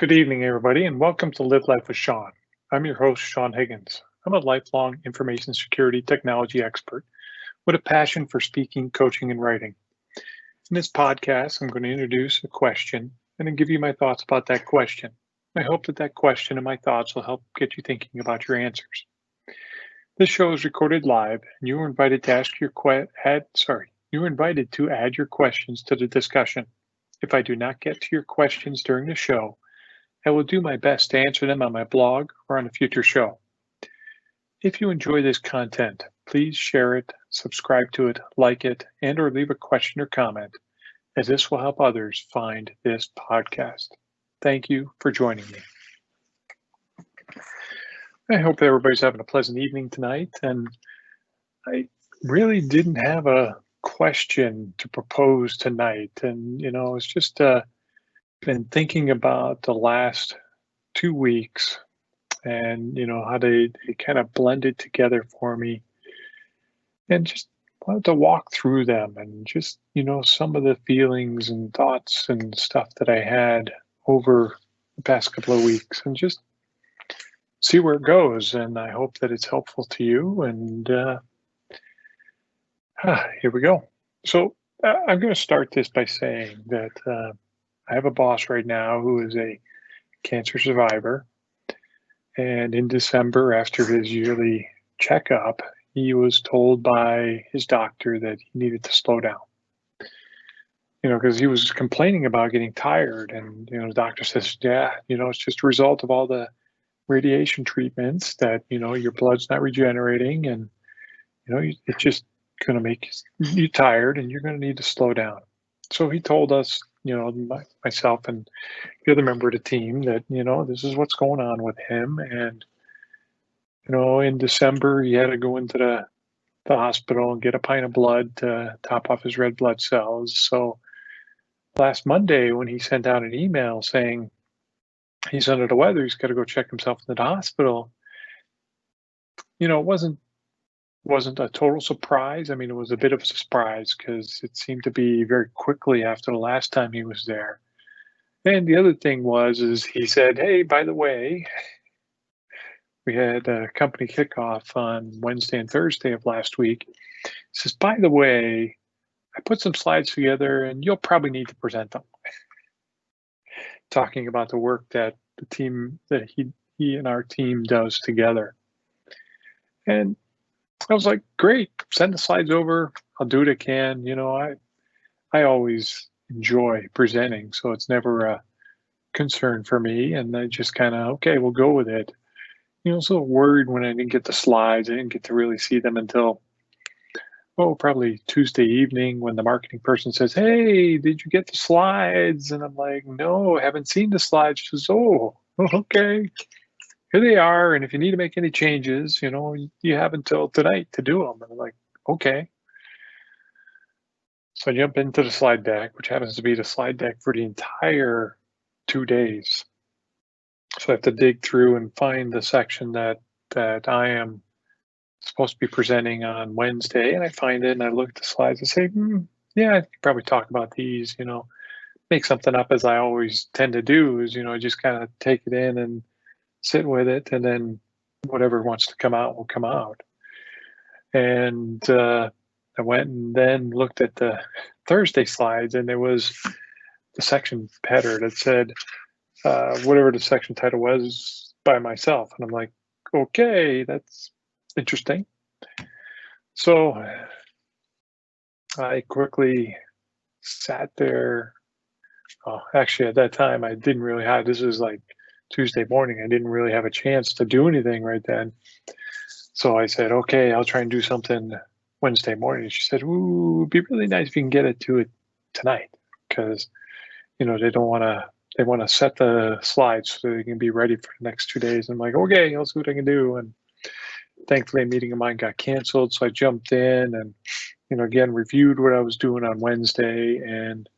Good evening, everybody, and welcome to Live Life with Sean. I'm your host, Sean Higgins. I'm a lifelong information security technology expert with a passion for speaking, coaching, and writing. In this podcast, I'm going to introduce a question and then give you my thoughts about that question. I hope that question and my thoughts will help get you thinking about your answers. This show is recorded live, and you are invited to add your questions to the discussion. If I do not get to your questions during the show, I will do my best to answer them on my blog or on a future show. If you enjoy this content, please share it, subscribe to it, like it, and or leave a question or comment, as this will help others find this podcast. Thank you for joining me. I hope everybody's having a pleasant evening tonight, and I really didn't have a question to propose tonight, and it's just been thinking about the last 2 weeks and how they kind of blended together for me, and just wanted to walk through them and just some of the feelings and thoughts and stuff that I had over the past couple of weeks, and just see where it goes. And I hope that it's helpful to you. And here we go. So I'm going to start this by saying that I have a boss right now who is a cancer survivor. And in December, after his yearly checkup, he was told by his doctor that he needed to slow down. Because he was complaining about getting tired. And, the doctor says, yeah, it's just a result of all the radiation treatments that, your blood's not regenerating. And, it's just going to make you tired and you're going to need to slow down. So he told us, myself and the other member of the team that, this is what's going on with him. And, in December, he had to go into the hospital and get a pint of blood to top off his red blood cells. So last Monday, when he sent out an email saying he's under the weather, he's got to go check himself in the hospital, it wasn't a total surprise. I mean, it was a bit of a surprise because it seemed to be very quickly after the last time he was there. And the other thing is he said, hey, by the way, we had a company kickoff on Wednesday and Thursday of last week. He says, by the way, I put some slides together and you'll probably need to present them. Talking about the work that the team, that he and our team does together. And I was like, great, send the slides over. I'll do what I can. I always enjoy presenting, so it's never a concern for me. And I just kind of, okay, we'll go with it. I was a little worried when I didn't get the slides. I didn't get to really see them until, probably Tuesday evening when the marketing person says, hey, did you get the slides? And I'm like, no, I haven't seen the slides. She says, oh, okay. Here they are, and if you need to make any changes, you have until tonight to do them. And I'm like, okay. So I jump into the slide deck, which happens to be the slide deck for the entire 2 days. So I have to dig through and find the section that I am supposed to be presenting on Wednesday, and I find it, and I look at the slides and say, yeah, I could probably talk about these, make something up, as I always tend to do, is, just kind of take it in and sit with it, and then whatever wants to come out will come out. And I went and then looked at the Thursday slides, and there was the section header that said whatever the section title was by myself. And I'm like, okay, that's interesting. So I quickly sat there. Oh, actually, at that time, I didn't really have, this was like Tuesday morning. I didn't really have a chance to do anything right then. So I said, okay, I'll try and do something Wednesday morning. She said, ooh, it'd be really nice if you can get it to it tonight, because, they want to set the slides so they can be ready for the next 2 days. I'm like, okay, I'll see what I can do. And thankfully, a meeting of mine got canceled. So I jumped in and, again, reviewed what I was doing on Wednesday. And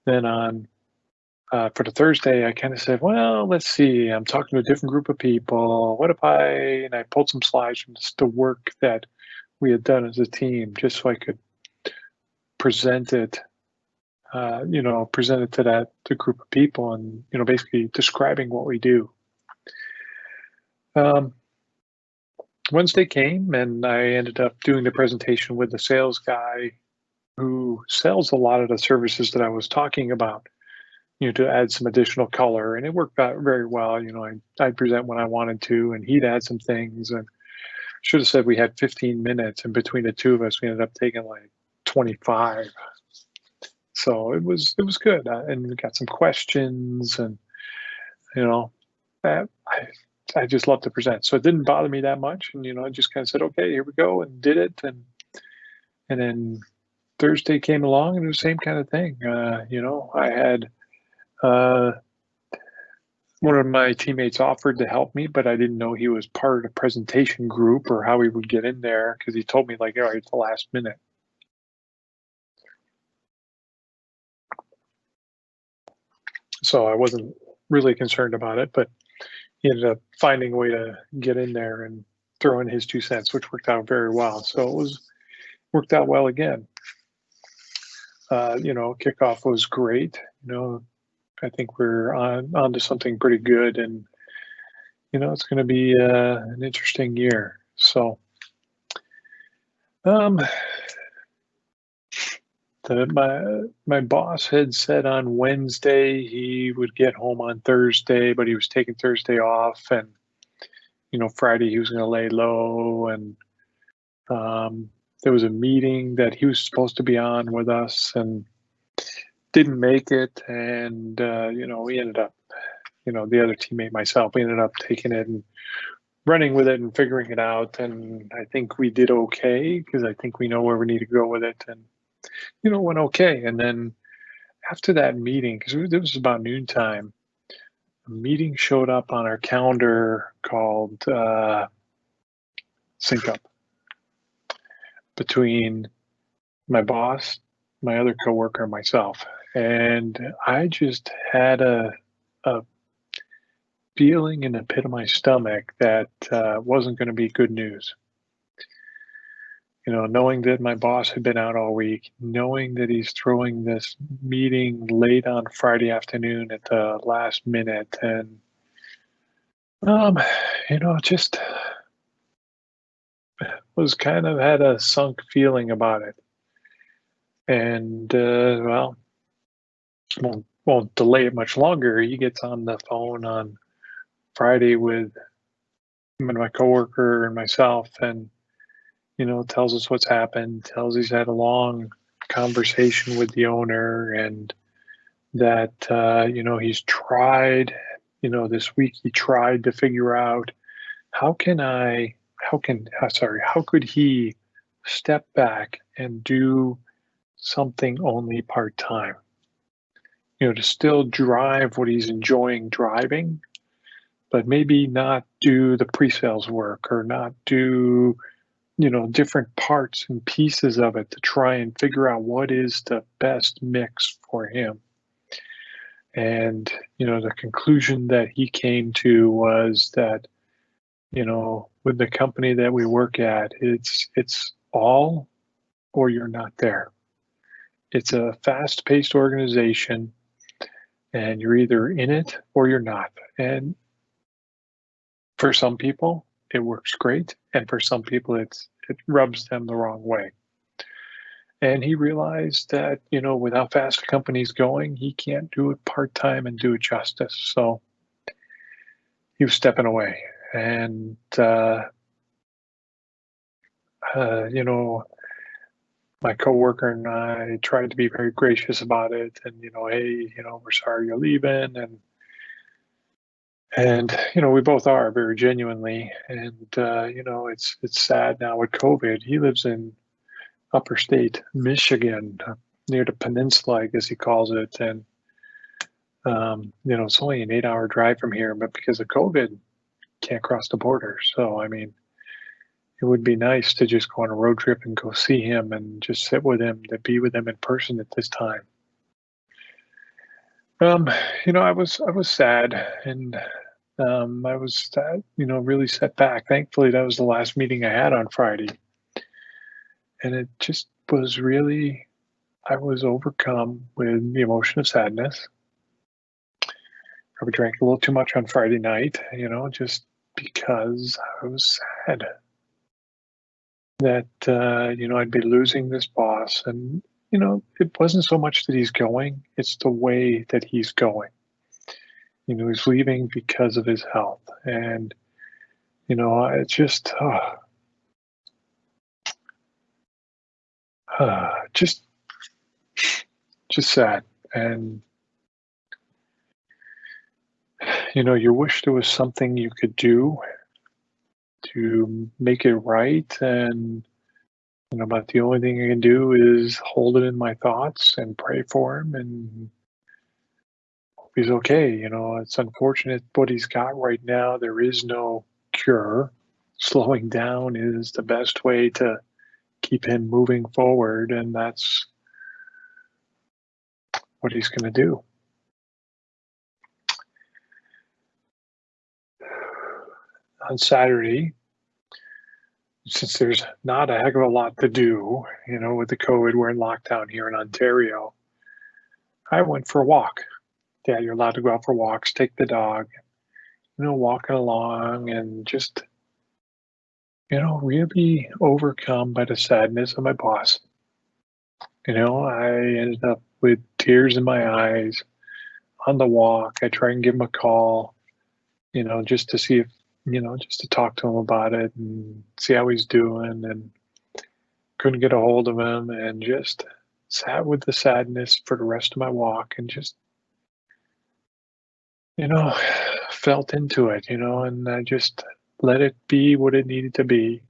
then for the Thursday, I kind of said, well, let's see, I'm talking to a different group of people. What if and I pulled some slides from the work that we had done as a team, just so I could present it presented to the group of people, and basically describing what we do. Wednesday came, and I ended up doing the presentation with the sales guy who sells a lot of the services that I was talking about, to add some additional color, and it worked out very well. I'd present when I wanted to, and he'd add some things, and should have said we had 15 minutes, and between the two of us, we ended up taking like 25. So it was good, and we got some questions, and I just love to present, so it didn't bother me that much, and I just kind of said, okay, here we go, and did it, and then Thursday came along, and it was the same kind of thing. I had one of my teammates offered to help me, but I didn't know he was part of the presentation group or how he would get in there, because he told me like right at the last minute. So I wasn't really concerned about it, but he ended up finding a way to get in there and throw in his 2 cents, which worked out very well. So it worked out well again. Kickoff was great. I think we're on to something pretty good, and it's going to be an interesting year. So, my boss had said on Wednesday he would get home on Thursday, but he was taking Thursday off, and Friday he was going to lay low, and there was a meeting that he was supposed to be on with us and didn't make it, and we ended up, the other teammate, myself, we ended up taking it and running with it and figuring it out, and I think we did okay, because I think we know where we need to go with it, and went okay. And then after that meeting, because it was about noontime, a meeting showed up on our calendar called Sync Up, between my boss, my other coworker, and myself. And I just had a feeling in the pit of my stomach that wasn't going to be good news. Knowing that my boss had been out all week, knowing that he's throwing this meeting late on Friday afternoon at the last minute, and just was kind of had a sunk feeling about it. And won't delay it much longer. He gets on the phone on Friday with my coworker and myself, and tells us what's happened, tells he's had a long conversation with the owner, and that he's tried, this week he tried to figure out how could he step back and do something only part-time, to still drive what he's enjoying driving, but maybe not do the pre-sales work, or not do different parts and pieces of it, to try and figure out what is the best mix for him. And the conclusion that he came to was that with the company that we work at, it's all or you're not there. It's a fast-paced organization, and you're either in it or you're not. And for some people it works great, and for some people it rubs them the wrong way. And he realized that, with how fast the company's going, he can't do it part-time and do it justice. So he was stepping away. And, my coworker and I tried to be very gracious about it, and, hey, we're sorry you're leaving. And we both are, very genuinely. And, it's sad now with COVID. He lives in upper state Michigan, near the peninsula, I guess he calls it. And, it's only an 8-hour drive from here, but because of COVID, can't cross the border. So, I mean, it would be nice to just go on a road trip and go see him and just sit with him, to be with him in person at this time. I was sad, and I was, really set back. Thankfully, that was the last meeting I had on Friday. And it just was really I was overcome with the emotion of sadness. Probably drank a little too much on Friday night, just because I was sad that, I'd be losing this boss. And, it wasn't so much that he's going, it's the way that he's going. He's leaving because of his health. And, it's just, just sad. And, you wish there was something you could do to make it right. And, but the only thing I can do is hold it in my thoughts and pray for him and hope he's okay. It's unfortunate what he's got right now. There is no cure. Slowing down is the best way to keep him moving forward, and that's what he's going to do. On Saturday, since there's not a heck of a lot to do, with the COVID, we're in lockdown here in Ontario. I went for a walk. Yeah, you're allowed to go out for walks, take the dog, walking along and just, really overcome by the sadness of my boss. I ended up with tears in my eyes on the walk. I tried and give him a call, just to see if, just to talk to him about it and see how he's doing, and couldn't get a hold of him, and just sat with the sadness for the rest of my walk and just, felt into it, and I just let it be what it needed to be.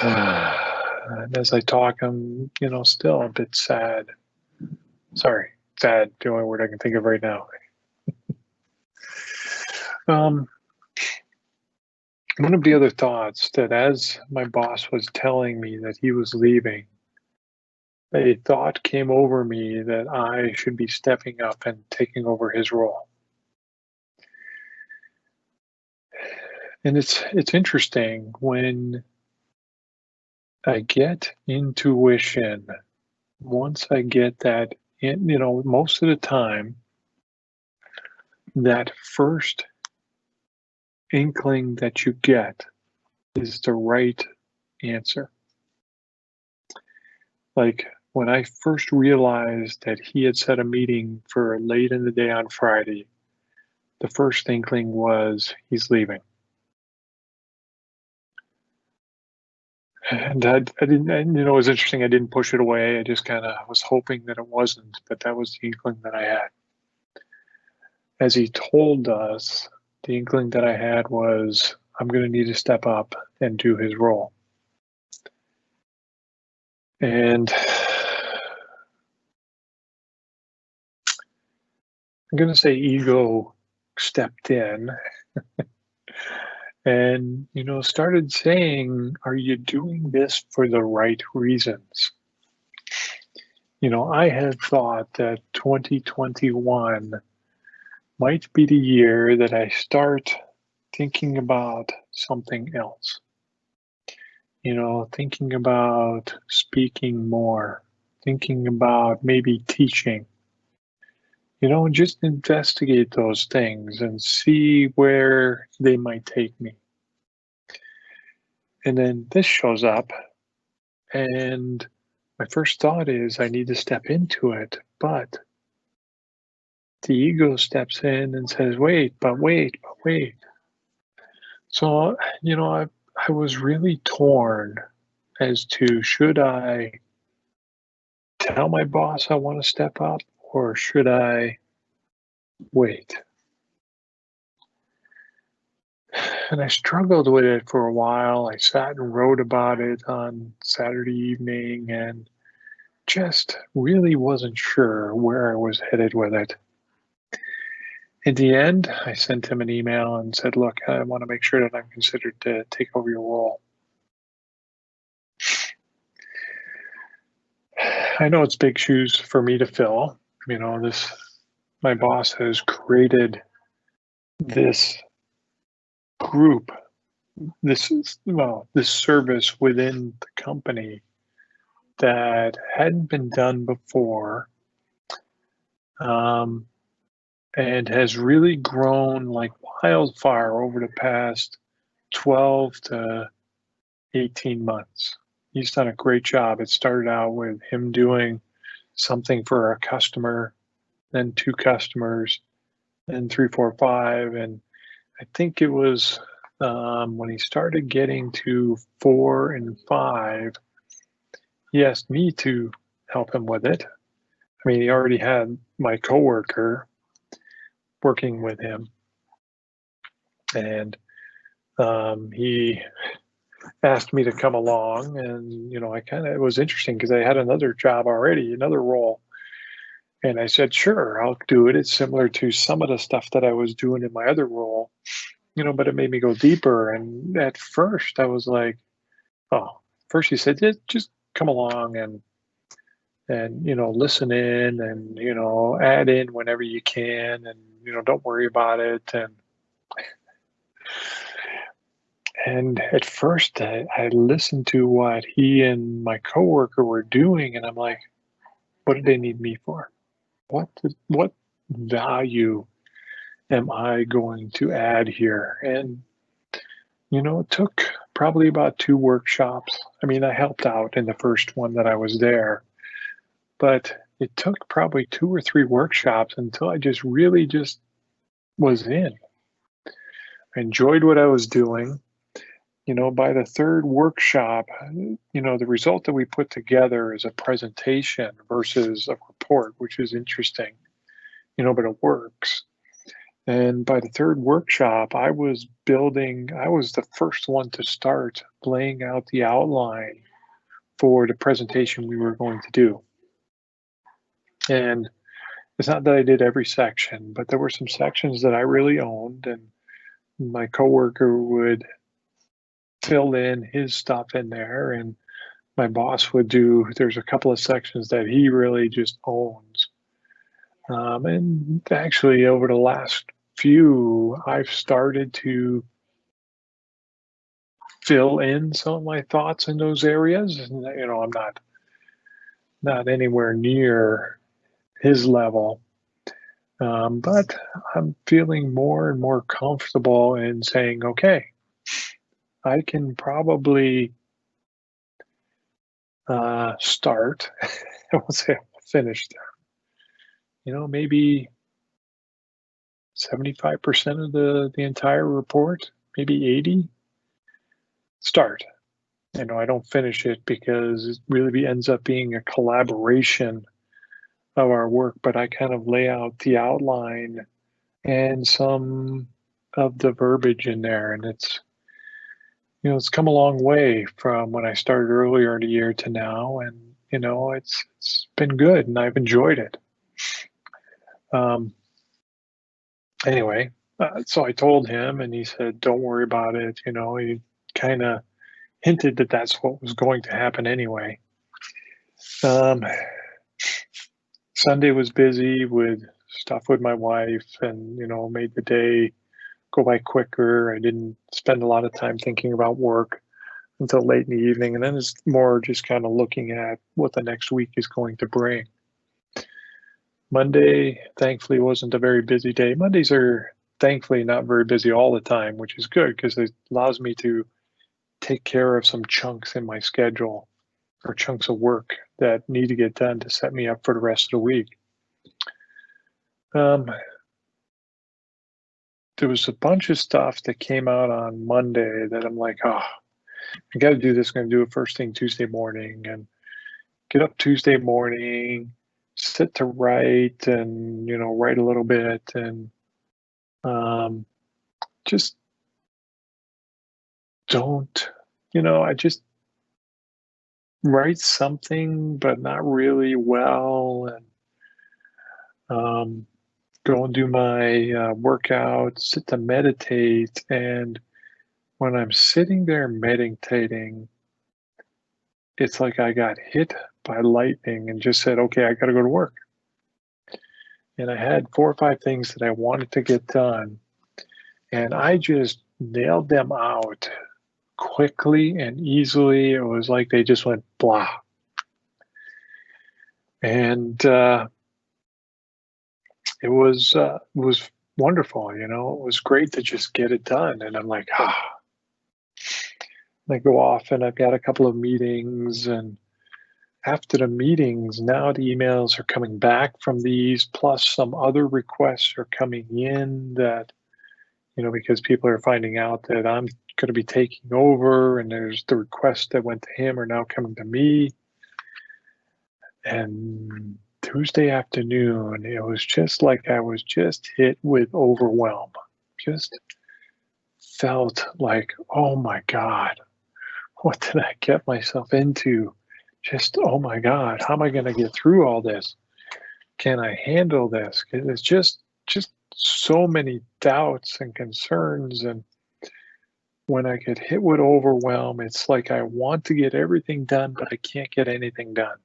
And as I talk, I'm, still a bit sad. Sorry, sad, the only word I can think of right now. One of the other thoughts that as my boss was telling me that he was leaving, a thought came over me that I should be stepping up and taking over his role. And it's interesting when I get intuition, once I get that, most of the time, that first inkling that you get is the right answer. Like when I first realized that he had set a meeting for late in the day on Friday, the first inkling was he's leaving. And I didn't, and it was interesting. I didn't push it away. I just kind of was hoping that it wasn't, but that was the inkling that I had. As he told us, the inkling that I had was, I'm going to need to step up and do his role. And I'm going to say ego stepped in and, started saying, are you doing this for the right reasons? I had thought that 2021 might be the year that I start thinking about something else. Thinking about speaking more, thinking about maybe teaching, just investigate those things and see where they might take me. And then this shows up, and my first thought is I need to step into it, but the ego steps in and says, wait. So, I was really torn as to, should I tell my boss I want to step up, or should I wait? And I struggled with it for a while. I sat and wrote about it on Saturday evening and just really wasn't sure where I was headed with it. In the end, I sent him an email and said, look, I want to make sure that I'm considered to take over your role. I know it's big shoes for me to fill. My boss has created this group, this service within the company that hadn't been done before, and has really grown like wildfire over the past 12 to 18 months. He's done a great job. It started out with him doing something for a customer, then 2 customers, then 3, 4, 5, and I think it was when he started getting to 4 and 5, he asked me to help him with it. I mean, he already had my coworker working with him, and he asked me to come along, and it was interesting because I had another job already, another role, and I said, "Sure, I'll do it." It's similar to some of the stuff that I was doing in my other role, but it made me go deeper. And at first, I was like, "Oh." First, he said, "Just come along and listen in, and add in whenever you can, and don't worry about it." And at first, I listened to what he and my coworker were doing, and I'm like, "What do they need me for? What value am I going to add here?" And it took probably about 2 workshops. I mean, I helped out in the first one that I was there, but it took probably 2 or 3 workshops until I just really just was in. I enjoyed what I was doing. By the 3rd workshop, the result that we put together is a presentation versus a report, which is interesting, but it works. And by the 3rd workshop, I was the first one to start laying out the outline for the presentation we were going to do. And it's not that I did every section, but there were some sections that I really owned, and my coworker would fill in his stuff in there, and my boss would there's a couple of sections that he really just owns. And actually, over the last few, I've started to fill in some of my thoughts in those areas. And, I'm not anywhere near his level, but I'm feeling more and more comfortable in saying, okay, I can probably start. I won't say I'll finish there. Maybe 75% of the entire report, maybe 80. Start. I don't finish it because it really ends up being a collaboration of our work, but I kind of lay out the outline and some of the verbiage in there, and it's come a long way from when I started earlier in the year to now, and it's been good, and I've enjoyed it. Anyway, so I told him, and he said, "Don't worry about it." He kind of hinted that that's what was going to happen anyway. Sunday was busy with stuff with my wife, and made the day go by quicker. I didn't spend a lot of time thinking about work until late in the evening, and then it's more just kind of looking at what the next week is going to bring. Monday, thankfully, wasn't a very busy day. Mondays are thankfully not very busy all the time, which is good because it allows me to take care of some chunks in my schedule, or chunks of work that need to get done to set me up for the rest of the week. There was a bunch of stuff that came out on Monday that I'm like, oh, I got to do this. I'm going to do it first thing Tuesday morning, and get up Tuesday morning, sit to write, and write a little bit, and just don't. I just write something, but not really well, and go and do my workout, sit to meditate, and when I'm sitting there meditating, it's like I got hit by lightning and just said, okay, I got to go to work. And I had 4 or 5 things that I wanted to get done, and I just nailed them out quickly and easily. It was like they just went blah. And it was wonderful. You know, it was great to just get it done. And I'm like, I go off and I've got a couple of meetings, and after the meetings, now the emails are coming back from these, plus some other requests are coming in that, you know, because people are finding out that I'm going to be taking over, and there's the requests that went to him are now coming to me. And Tuesday afternoon, it was just like I was just hit with overwhelm. Just felt like, oh my God, what did I get myself into? Just, oh my God, how am I going to get through all this? Can I handle this? It's just so many doubts and concerns. And when I get hit with overwhelm, it's like I want to get everything done, but I can't get anything done.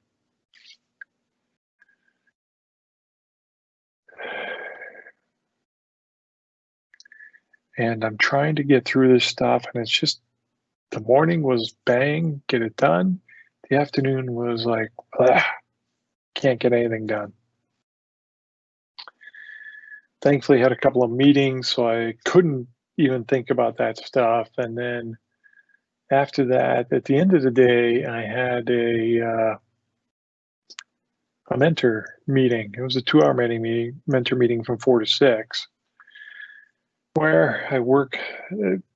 And I'm trying to get through this stuff, and it's just, the morning was bang, get it done. The afternoon was like, can't get anything done. Thankfully, I had a couple of meetings, so I couldn't even think about that stuff. And then after that, at the end of the day, I had a mentor meeting. It was a 2-hour mentor meeting from 4 to 6, where I work.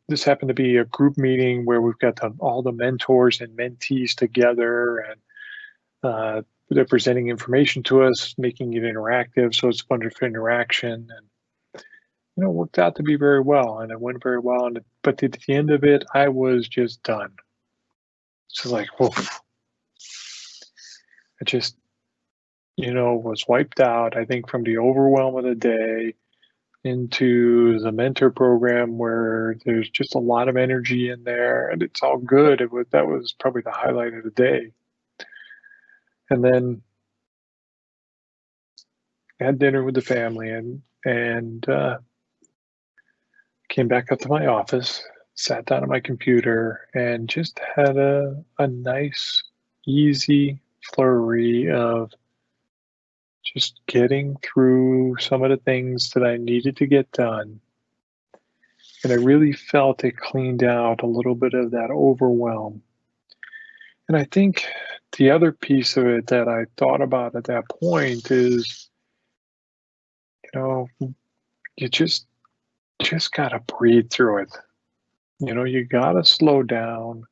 This happened to be a group meeting where we've got all the mentors and mentees together, and they're presenting information to us, making it interactive. So it's a bunch of interaction, and you know, it worked out to be very well, and it went very well. But at the end of it, I was just done. So like, oof. I just, you know, was wiped out. I think from the overwhelm of the day into the mentor program, where there's just a lot of energy in there, and it's all good. That was probably the highlight of the day. And then had dinner with the family, and came back up to my office, sat down at my computer, and just had a nice, easy flurry of just getting through some of the things that I needed to get done. And I really felt it cleaned out a little bit of that overwhelm. And I think the other piece of it that I thought about at that point is, you know, you just got to breathe through it. You know, you got to slow down,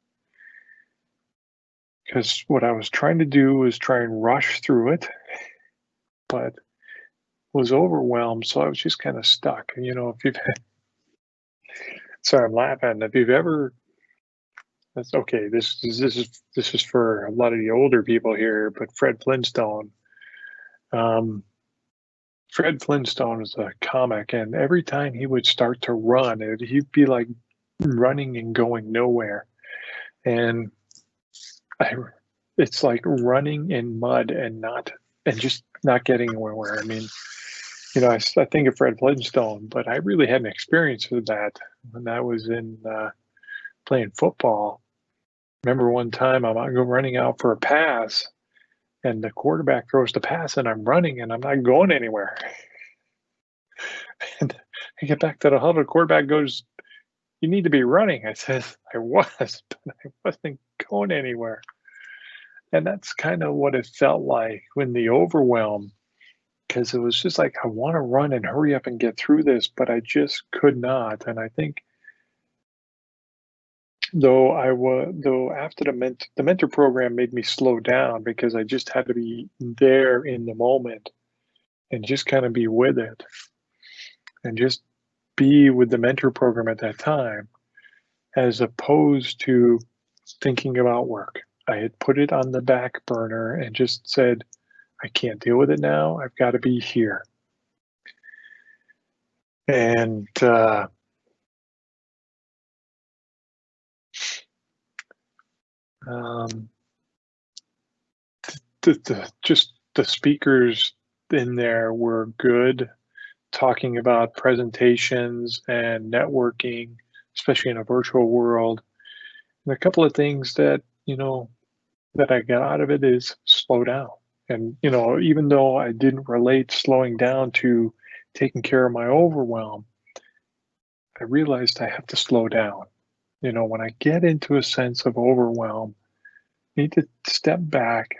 because what I was trying to do was try and rush through it, but was overwhelmed. So I was just kind of stuck. You know, if you've had, sorry, I'm laughing. If you've ever, that's okay. This is for a lot of the older people here, but Fred Flintstone. Fred Flintstone is a comic, and every time he would start to run, he'd be like running and going nowhere. And it's like running in mud and just not getting anywhere. I mean, you know, I think of Fred Flintstone, but I really had an experience with that when I was in playing football. Remember one time I'm running out for a pass, and the quarterback throws the pass, and I'm running, and I'm not going anywhere. And I get back to the huddle, the quarterback goes, "You need to be running." I said, "I was, but I wasn't going anywhere." And that's kind of what it felt like when the overwhelm, because it was just like, I want to run and hurry up and get through this, but I just could not. And I think, though after the mentor program made me slow down, because I just had to be there in the moment and just kind of be with it, and just be with the mentor program at that time, as opposed to thinking about work. I had put it on the back burner and just said, I can't deal with it now. I've got to be here. And just the speakers in there were good, talking about presentations and networking, especially in a virtual world. And a couple of things that, you know, that I got out of it is slow down. And, even though I didn't relate slowing down to taking care of my overwhelm, I realized I have to slow down. When I get into a sense of overwhelm, I need to step back,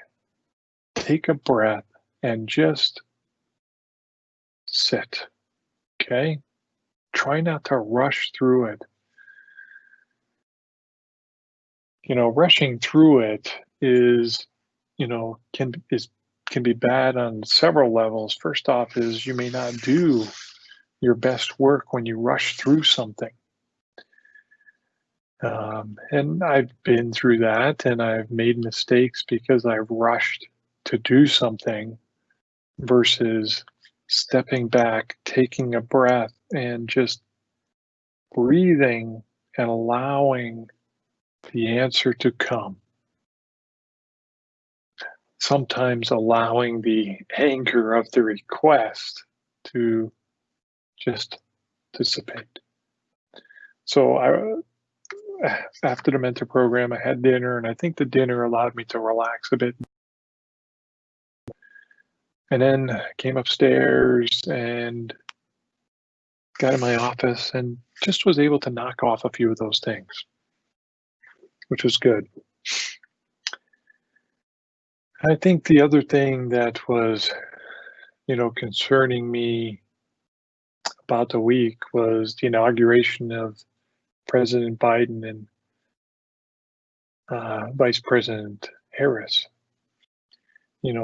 take a breath, and just sit. Okay? Try not to rush through it. Rushing through it is, can be bad on several levels. First off is you may not do your best work when you rush through something. And I've been through that, and I've made mistakes because I've rushed to do something versus stepping back, taking a breath, and just breathing and allowing the answer to come. Sometimes allowing the anger of the request to just dissipate. So after the mentor program, I had dinner, and I think the dinner allowed me to relax a bit. And then came upstairs and got in my office and just was able to knock off a few of those things, which was good. I think the other thing that was, concerning me about the week was the inauguration of President Biden and Vice President Harris.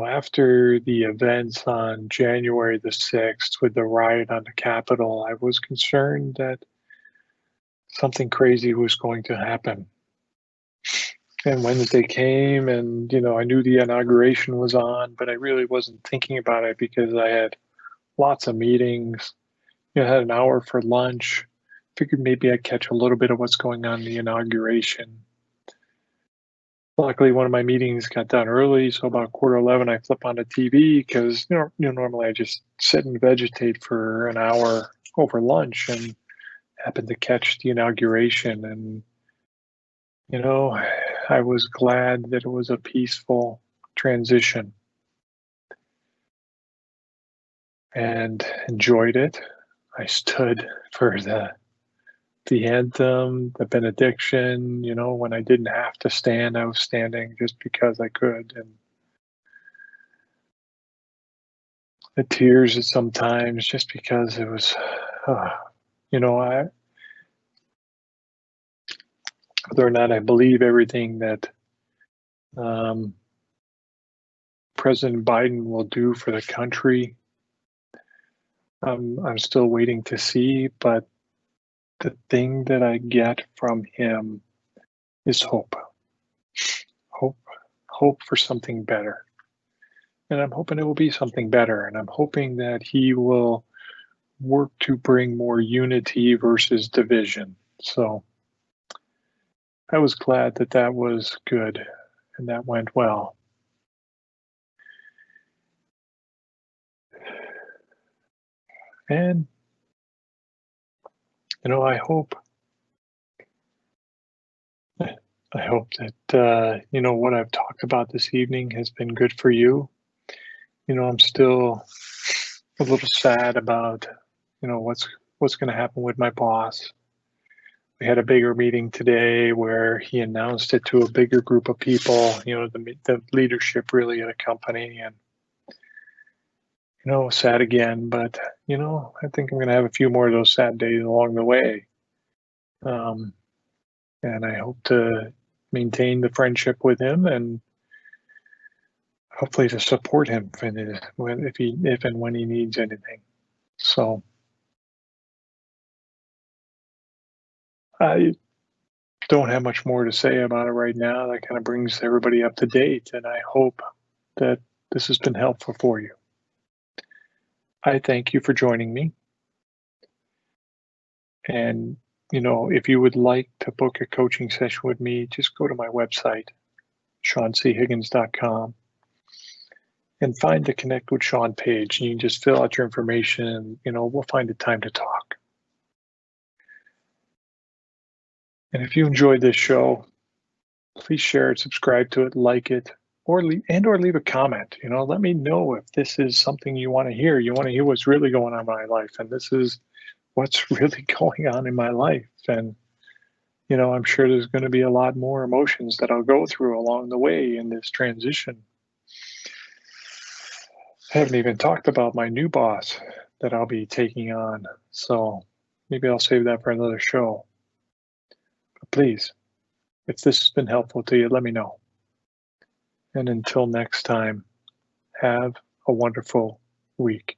After the events on January the 6th with the riot on the Capitol, I was concerned that something crazy was going to happen. And Wednesday came, and, I knew the inauguration was on, but I really wasn't thinking about it because I had lots of meetings. I had an hour for lunch. Figured maybe I'd catch a little bit of what's going on in the inauguration. Luckily, one of my meetings got done early, so about 11:15, I flip on the TV because normally I just sit and vegetate for an hour over lunch, and happened to catch the inauguration. And I was glad that it was a peaceful transition and enjoyed it. I stood for the anthem, the benediction. When I didn't have to stand, I was standing just because I could. And the tears at sometimes just because it was, whether or not I believe everything that President Biden will do for the country, I'm still waiting to see. But the thing that I get from him is hope. Hope for something better. And I'm hoping it will be something better. And I'm hoping that he will work to bring more unity versus division. So I was glad that that was good and that went well. And, I hope that, what I've talked about this evening has been good for you. I'm still a little sad about, what's going to happen with my boss. We had a bigger meeting today where he announced it to a bigger group of people, the leadership really of the company. And, sad again, but, I think I'm going to have a few more of those sad days along the way. And I hope to maintain the friendship with him and hopefully to support him if and when he needs anything. So I don't have much more to say about it right now. That kind of brings everybody up to date, and I hope that this has been helpful for you. I thank you for joining me. And, if you would like to book a coaching session with me, just go to my website, SeanCHiggins.com, and find the Connect with Sean page. And you can just fill out your information, and, we'll find a time to talk. And if you enjoyed this show, please share it, subscribe to it, like it, or leave a comment. Let me know if this is something you want to hear. You want to hear what's really going on in my life, and this is what's really going on in my life. And I'm sure there's going to be a lot more emotions that I'll go through along the way in this transition. I haven't even talked about my new boss that I'll be taking on, so maybe I'll save that for another show. But please, if this has been helpful to you, let me know. And until next time, have a wonderful week.